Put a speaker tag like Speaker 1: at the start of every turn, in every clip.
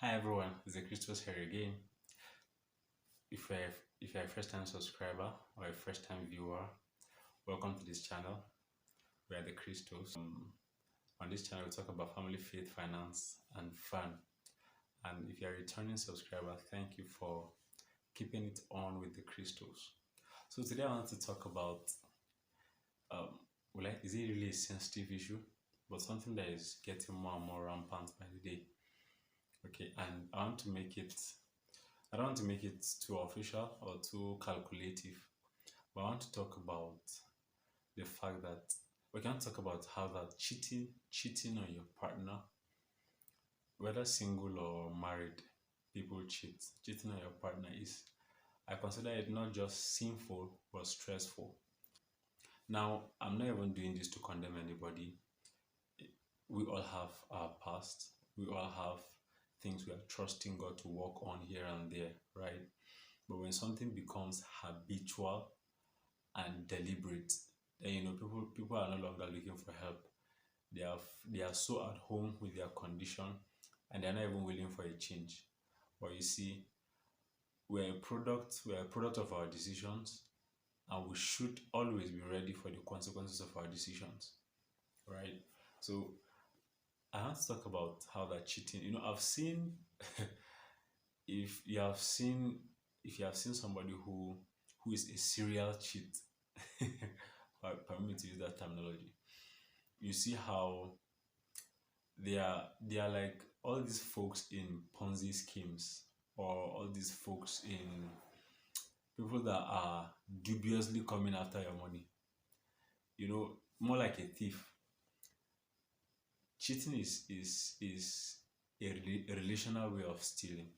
Speaker 1: Hi everyone, it's the Christos here again. If you're a first time subscriber or a first time viewer, welcome to this channel. We are the Christos. On this channel, we talk about family, faith, finance, and fun. And if you're a returning subscriber, thank you for keeping it on with the Christos. So today I want to talk about, is it really a sensitive issue? But something that is getting more and more rampant by the day. Okay, and I don't want to make it too official or too calculative, but I want to talk about the fact that we can talk about how that cheating on your partner, whether single or married, people cheating on your partner I consider it not just sinful but stressful. Now, I'm not even doing this to condemn anybody. We all have our past. We all have things we are trusting God to work on here and there, right? But when something becomes habitual and deliberate, then people are no longer looking for help. They are so at home with their condition and they're not even willing for a change. But you see, we're a product of our decisions, and we should always be ready for the consequences of our decisions, right? So I want to talk about how that cheating. I've seen if you have seen somebody who is a serial cheat, permit me to use that terminology. You see how they are like all these folks in Ponzi schemes, or all these folks in people that are dubiously coming after your money. More like a thief. Cheating is a relational way of stealing,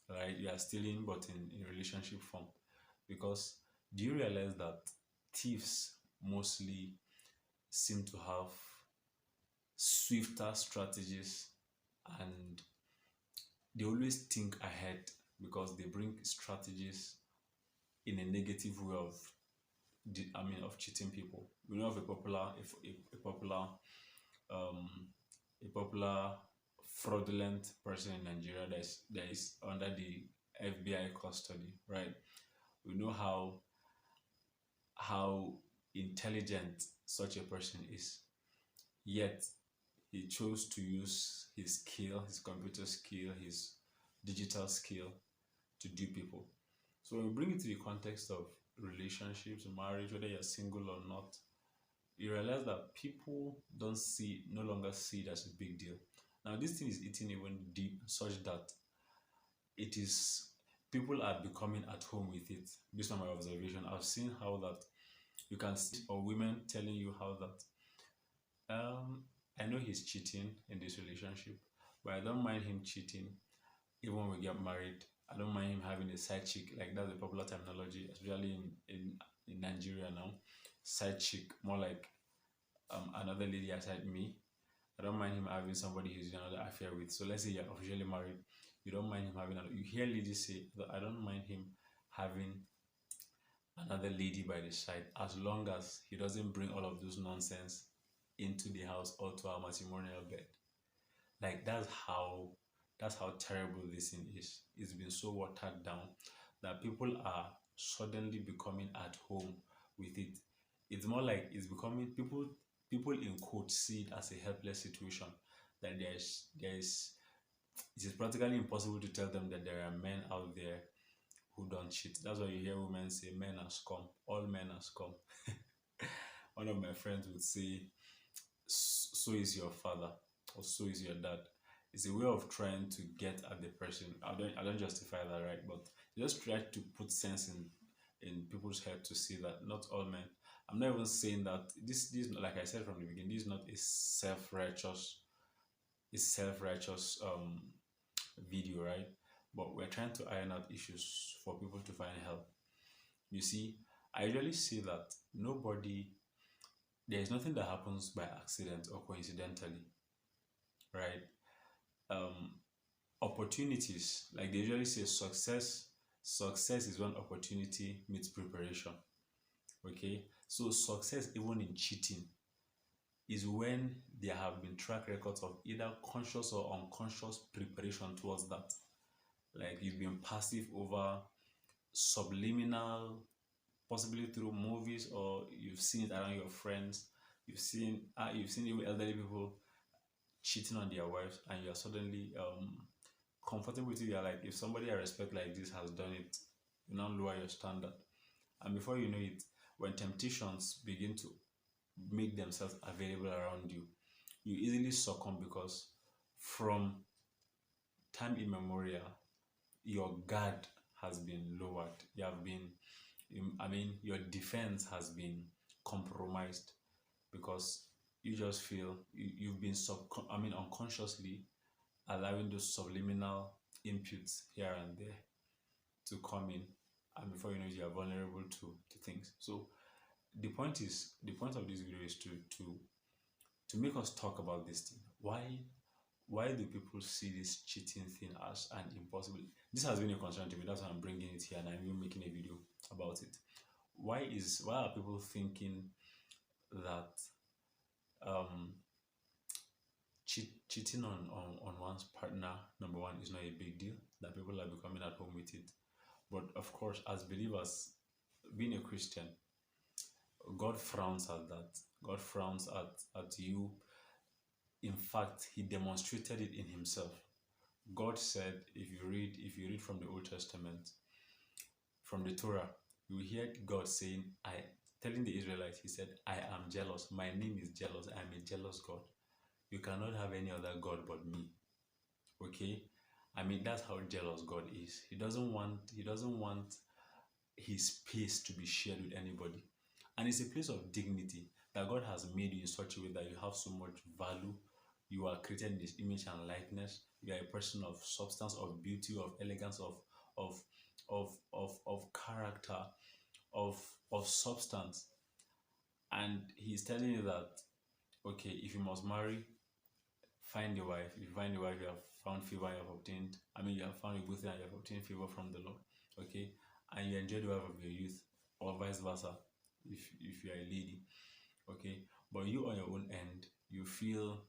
Speaker 1: right? You are stealing, but in relationship form. Because do you realize that thieves mostly seem to have swifter strategies, and they always think ahead because they bring strategies in a negative way of cheating people. We know of a popular fraudulent person in Nigeria that is under the FBI custody, right? We know how intelligent such a person is, yet he chose to use his skill, his computer skill, his digital skill to dupe people. So when we bring it to the context of relationships, marriage, whether you're single or not, you realize that people no longer see it as a big deal. Now, this thing is eating even deep, such that people are becoming at home with it. Based on my observation, I've seen how that you can see, or women telling you how that I know he's cheating in this relationship, but I don't mind him cheating even when we get married. I don't mind him having a side chick. Like, that's a popular terminology, especially in Nigeria now. Side chick, more like another lady aside me. I don't mind him having somebody he's in another affair with. So let's say you're officially married. You don't mind him having you hear ladies say that I don't mind him having another lady by the side, as long as he doesn't bring all of those nonsense into the house or to our matrimonial bed. Like, that's how terrible this thing is. It's been so watered down that people are suddenly becoming at home with it. It's more like it's becoming people in quotes see it as a helpless situation, that it is practically impossible to tell them that there are men out there who don't cheat. That's why you hear women say men are scum, all men are scum. One of my friends would say, so is your father, or so is your dad. It's a way of trying to get at the person. I don't justify that, right? But just try to put sense in people's head to see that not all men. I'm not even saying that this like I said from the beginning, this is not a self-righteous video, right? But we're trying to iron out issues for people to find help. You see, I usually say that there is nothing that happens by accident or coincidentally, right? Opportunities, like they usually say, success is when opportunity meets preparation. Okay, so success, even in cheating, is when there have been track records of either conscious or unconscious preparation towards that. Like you've been passive over subliminal, possibly through movies, or you've seen it around your friends. You've seen even elderly people cheating on their wives, and you're suddenly comfortable with it. You're like, if somebody I respect like this has done it, you now lower your standard. And before you know it, when temptations begin to make themselves available around you, you easily succumb because from time immemorial, your guard has been lowered. You have been, I mean, your defense has been compromised because you just feel you've been I mean, unconsciously allowing those subliminal inputs here and there to come in, and before you know it, you are vulnerable to things. So the point of this video is to make us talk about this thing. Why do people see this cheating thing as an impossible? This has been a concern to me. That's why I'm bringing it here and I'm even making a video about it. Why are people thinking that um cheating on one's partner, number one, is not a big deal, that people are becoming at home with it? But of course, as believers, being a Christian, God frowns at that. God frowns at you. In fact, he demonstrated it in himself. God said, if you read from the Old Testament, from the Torah, you will hear God saying, I telling the Israelites, he said, I am jealous. My name is jealous. I am a jealous God. You cannot have any other God but me. Okay? I mean, that's how jealous God is. He doesn't want his space to be shared with anybody. And it's a place of dignity that God has made you in such a way that you have so much value. You are created in his image and likeness. You are a person of substance, of beauty, of elegance, of of character, of substance. And he's telling you that, okay, if you must marry, find a wife. If you find a wife, you have found favor, you have obtained, I mean, you have found a good thing and you have obtained favor from the Lord. Okay? And you enjoy the wife of your youth, or vice versa, if you are a lady. Okay? But you on your own end, you feel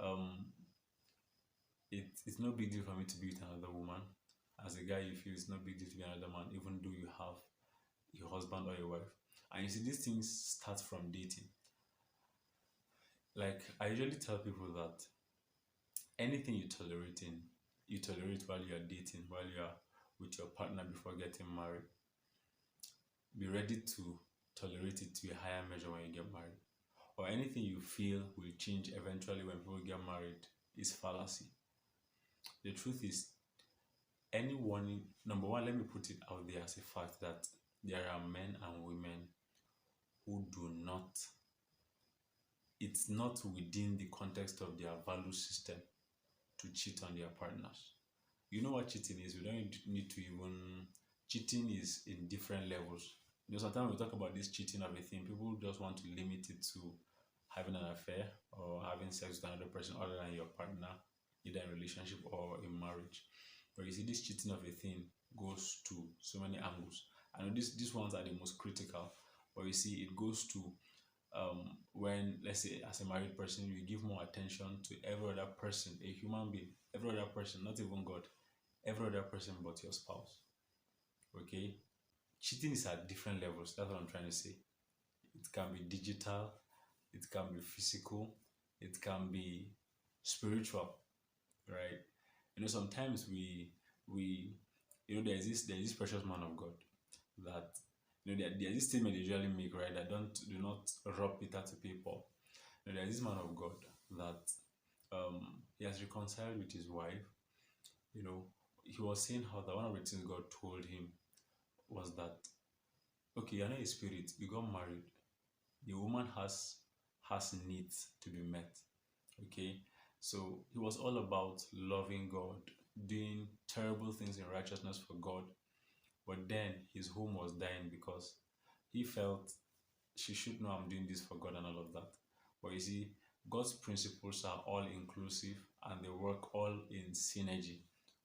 Speaker 1: um it's no big deal for me to be with another woman. As a guy, you feel it's no big deal to be another man, even though you have your husband or your wife. And you see, these things start from dating. Like I usually tell people that anything you tolerate while you are dating, while you are with your partner before getting married. Be ready to tolerate it to a higher measure when you get married. Or anything you feel will change eventually when people get married is fallacy. The truth is, anyone, number one, let me put it out there as a fact that there are men and women who do not, it's not within the context of their value system to cheat on their partners. You know what cheating is? We don't need to even, cheating is in different levels. You know, sometimes we talk about this cheating of a thing, people just want to limit it to having an affair or having sex with another person other than your partner, either in a relationship or in marriage. But you see, this cheating of a thing goes to so many angles. I know these ones are the most critical, but you see, it goes to when, let's say, as a married person, you give more attention to every other person, a human being, every other person, not even God, every other person but your spouse. Okay? Cheating is at different levels. That's what I'm trying to say. It can be digital, it can be physical, it can be spiritual, right? You know, sometimes we there's this precious man of God that, you know, there's this statement they usually make, right? That do not rub bitter to people. You know, there's this man of God that he has reconciled with his wife. You know, he was saying how that one of the things God told him was that, okay, you're not a spirit, you got married. The woman has needs to be met. Okay. So he was all about loving God, doing terrible things in righteousness for God. But then his home was dying because he felt she should know I'm doing this for God and all of that. But you see, God's principles are all inclusive and they work all in synergy.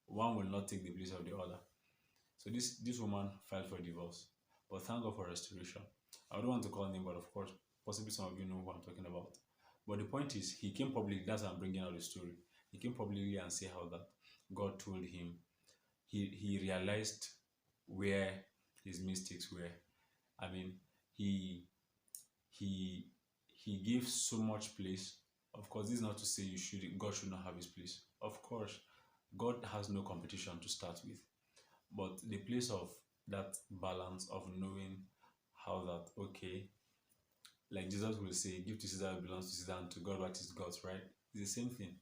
Speaker 1: One will not take the place of the other. So this woman filed for divorce, but thank God for restoration. I don't want to call name, but of course, possibly some of you know who I'm talking about. But the point is, he came publicly. That's why I'm bringing out the story. He came publicly and say how that God told him. He realized where his mistakes were. I mean, he he he gave so much place. Of course, this is not to say you should God should not have his place. Of course, God has no competition to start with. But the place of that balance of knowing how that okay, like Jesus will say, give to Caesar what belongs to Caesar and to God what is God's, right? It's the same thing.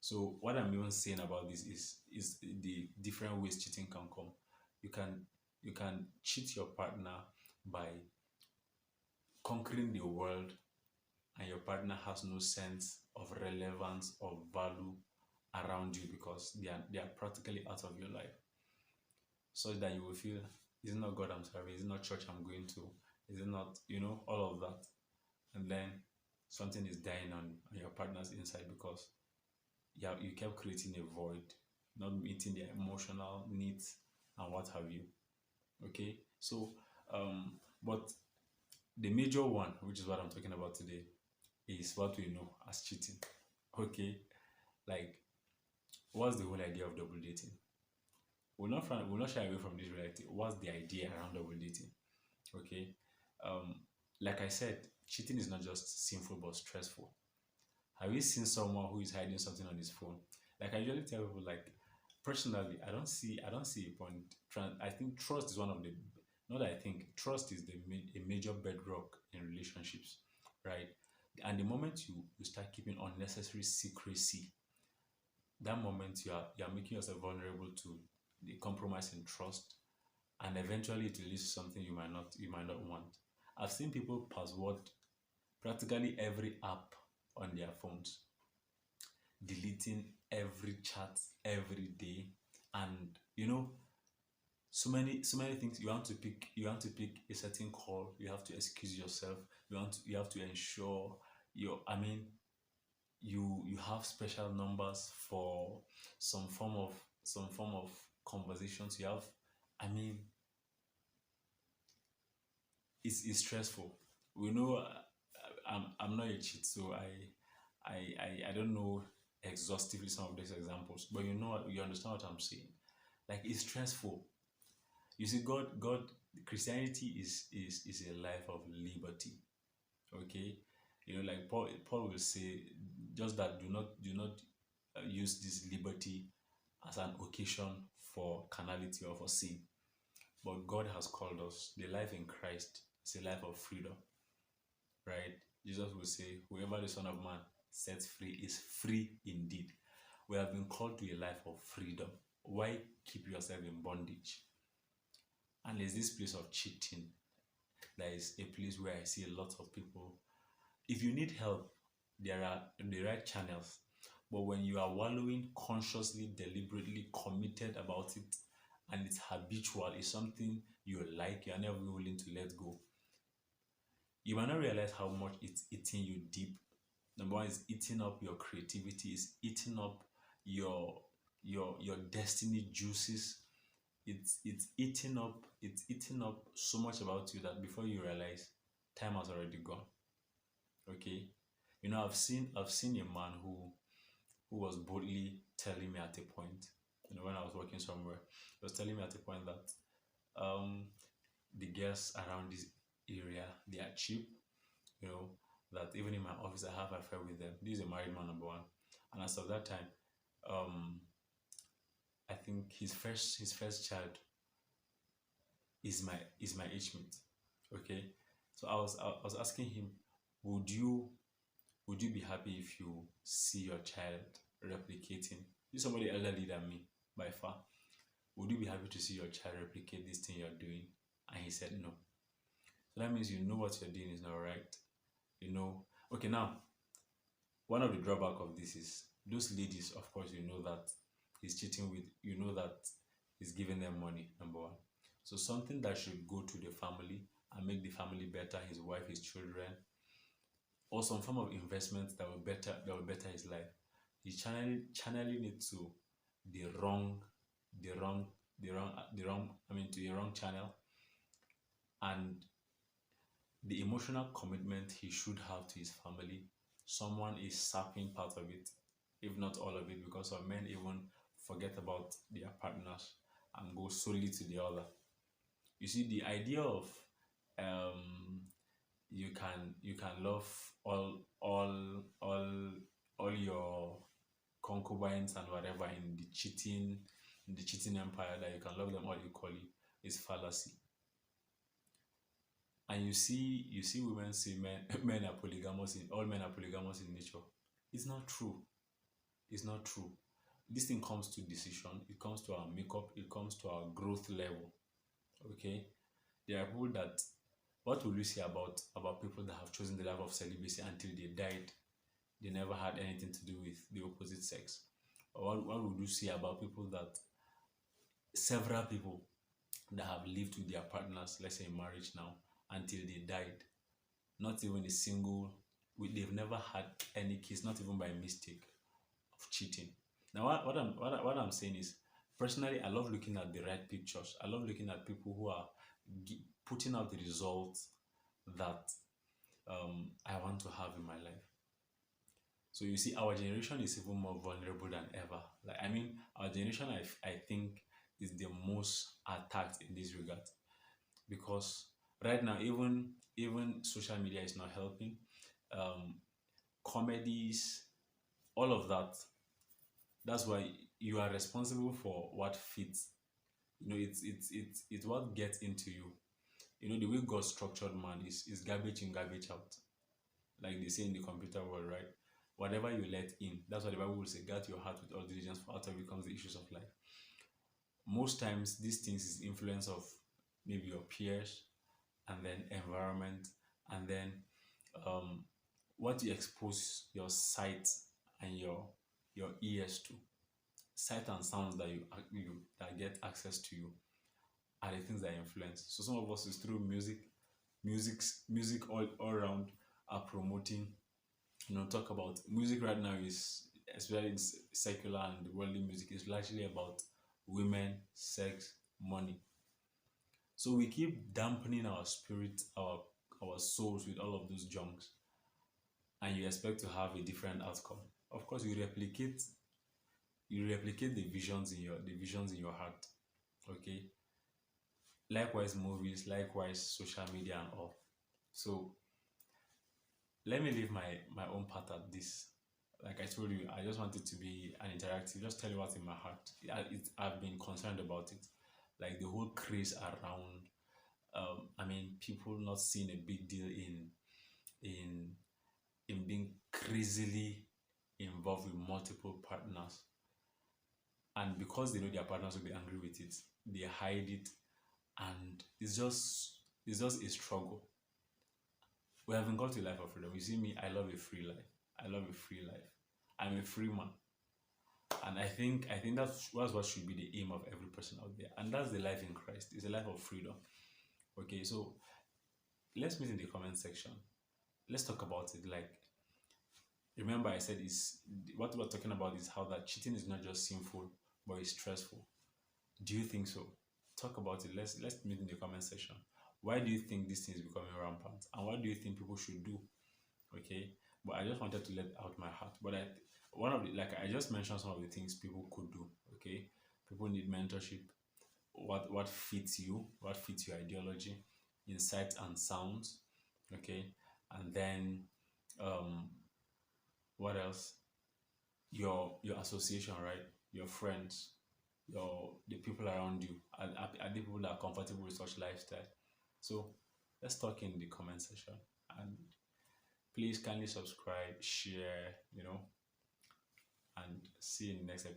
Speaker 1: So what I'm even saying about this is the different ways cheating can come. You can you can cheat your partner by conquering the world, and your partner has no sense of relevance or value around you because they are practically out of your life, such that you will feel, is it not God I'm serving? Is it not church I'm going to? Is it not, all of that? And then something is dying on your partner's inside because you kept creating a void, not meeting their emotional needs and what have you. Okay, so but the major one, which is what I'm talking about today, is what we know as cheating. Okay, like what's the whole idea of double dating? We'll not shy away from this reality. What's the idea around double dating? Okay, um, like I said, cheating is not just sinful but stressful. Have you seen someone who is hiding something on his phone? Like I usually tell people, like personally, I don't see a point. I think trust is one of the not that I think trust is a major bedrock in relationships, right? And the moment you start keeping unnecessary secrecy, that moment you are making yourself vulnerable to the compromise in trust, and eventually it will lead to something you might not want. I've seen people password practically every app on their phones, deleting every chat every day, and so many things. You want to pick a certain call, you have to excuse yourself, you have to ensure your I mean you have special numbers for some form of conversations you have. I mean, it's stressful. We know. I'm not a cheat, so I don't know exhaustively some of these examples, but you understand what I'm saying. Like it's stressful. You see, God, Christianity is a life of liberty. Okay, like Paul will say, just that do not use this liberty as an occasion for carnality or for sin. But God has called us. The life in Christ is a life of freedom, right? Jesus will say, whoever the Son of Man sets free is free indeed. We have been called to a life of freedom. Why keep yourself in bondage? And there's this place of cheating. There is a place where I see a lot of people. If you need help, there are the right channels. But when you are wallowing consciously, deliberately committed about it, and it's habitual, it's something you like, you're never willing to let go, you might not realize how much it's eating you deep. Number one, is eating up your creativity, it's eating up your destiny juices. It's eating up so much about you that before you realize, time has already gone. Okay. I've seen a man who was boldly telling me at a point, when I was working somewhere, he was telling me at a point that the girls around this area, they are cheap, you know, that even in my office I have affair with them. This is a married man, number one. And as of that time, um I think his first child is my age mate. Okay. So I was asking him, would you would you be happy if you see your child replicating? This is somebody elderly than me by far. Would you be happy to see your child replicate this thing you're doing? And he said no. So that means you know what you're doing is not right. You know. Okay, now one of the drawback of this is those ladies, of course, that he's cheating with, that he's giving them money, number one. So something that should go to the family and make the family better, his wife, his children, or some form of investment that will better his life. He's channeling it to the wrong, the wrong, the wrong. I mean, to the wrong channel, and the emotional commitment he should have to his family someone is sapping part of it, if not all of it, because some men even forget about their partners and go solely to the other. You see, the idea of um, you can love all all your concubines and whatever in the cheating empire, that you can love them all equally, is fallacy. And you see women say men men are polygamous in all men are polygamous in nature. It's not true. It's not true. This thing comes to decision, it comes to our makeup, it comes to our growth level. Okay. There are people that, what will you say about people that have chosen the life of celibacy until they died? They never had anything to do with the opposite sex. Or what would you say about people that, several people that have lived with their partners, let's say in marriage now, until they died, not even a single, they've never had any case, not even by mistake, of cheating. Now, what I'm saying is, personally, I love looking at the right pictures. I love looking at people who are putting out the results that I want to have in my life. So you see, our generation is even more vulnerable than ever. Like, I mean, our generation, I think, is the most attacked in this regard, because right now, even social media is not helping. Um, Comedies, all of that. That's why you are responsible for what fits. It's what gets into you. The way God structured man is garbage in, garbage out, like they say in the computer world, right? Whatever you let in, that's what the Bible will say, guard your heart with all diligence, for out of it comes the issues of life. Most times these things is influence of maybe your peers, and then environment, and then um, what you expose your sight and your ears to. Sight and sounds that you that get access to you are the things that influence. So some of us is through music all around are promoting. Talk about music right now is, especially in secular and worldly music, is largely about women, sex, money. So we keep dampening our spirit, our souls with all of those junks, and you expect to have a different outcome. Of course, you replicate the visions in your heart. Okay. Likewise, movies, likewise, social media and all. So let me leave my own part at this. Like I told you, I just want it to be an interactive. Just tell you what's in my heart. I've been concerned about it, like the whole craze around. I mean, people not seeing a big deal in in being crazily involved with multiple partners, and because they know their partners will be angry with it, they hide it, and it's just a struggle. We haven't got a life of freedom. You see me, I love a free life. I love a free life. I'm a free man. And I think that's what should be the aim of every person out there. And that's the life in Christ. It's a life of freedom. Okay, so let's meet in the comment section. Let's talk about it. Like, remember I said is what we're talking about is how that cheating is not just sinful, but it's stressful. Do you think so? Talk about it. Let's meet in the comment section. Why do you think this thing is becoming rampant? And what do you think people should do? Okay. But I just wanted to let out my heart. But one of the, like I just mentioned, some of the things people could do. Okay. People need mentorship. What fits you? What fits your ideology? Insight and sounds. Okay. And then um what else? Your association, right? Your friends, the people around you, are the people that are comfortable with such lifestyle. So let's talk in the comment section, and please kindly subscribe, share, and see you in the next episode.